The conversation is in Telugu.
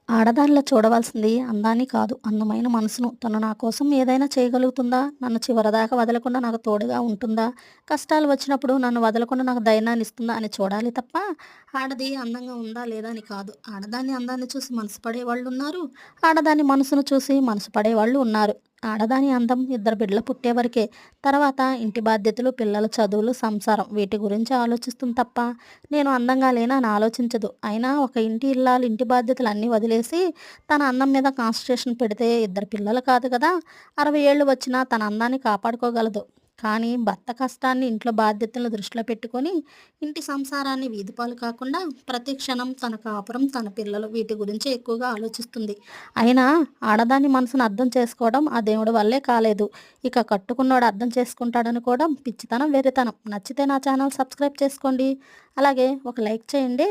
ఆడదానిలో చూడవలసింది అందాన్ని కాదు, అందమైన మనసును. తను నా కోసం ఏదైనా చేయగలుగుతుందా? నన్ను చివరిదాకా వదలకుండా నాకు తోడుగా ఉంటుందా? కష్టాలు వచ్చినప్పుడు నన్ను వదలకుండా నాకు ధైర్యాన్ని ఇస్తుందా అని చూడాలి తప్ప, ఆడది అందంగా ఉందా లేదా అని కాదు. ఆడదాని అందాన్ని చూసి మనసు పడేవాళ్ళున్నారు. ఆడదాని మనసును చూసి మనసు పడేవాళ్ళు ఉన్నారు. ఆడదాని అందం ఇద్దరు బిడ్డలు పుట్టే వరకే. తర్వాత ఇంటి బాధ్యతలు, పిల్లల చదువులు, సంసారం వీటి గురించి ఆలోచిస్తుంది తప్ప, నేను అందంగా లేనా అని ఆలోచించదు. అయినా ఒక ఇంటి ఇల్లాలు ఇంటి బాధ్యతలన్నీ వదిలేసి తన అందం మీద కాన్సంట్రేషన్ పెడితే ఇద్దరు పిల్లలు కాదు కదా! 60 ఏళ్ళు వచ్చినా తన అందాన్ని కాపాడుకోగలదు. కానీ భర్త కష్టాన్ని, ఇంట్లో బాధ్యతలను దృష్టిలో పెట్టుకొని ఇంటి సంసారాన్ని వీధిపాలు కాకుండా ప్రతి క్షణం తన కాపురం, తన పిల్లలు వీటి గురించే ఎక్కువగా ఆలోచిస్తుంది. అయినా ఆడదాని మనసును అర్థం చేసుకోవడం ఆ దేవుడి వల్లే కాలేదు. ఇక కట్టుకున్నోడు అర్థం చేసుకుంటాడనుకోవడం పిచ్చితనం, వెర్రితనం. నచ్చితే నా ఛానల్ సబ్స్క్రైబ్ చేసుకోండి. అలాగే ఒక లైక్ చేయండి.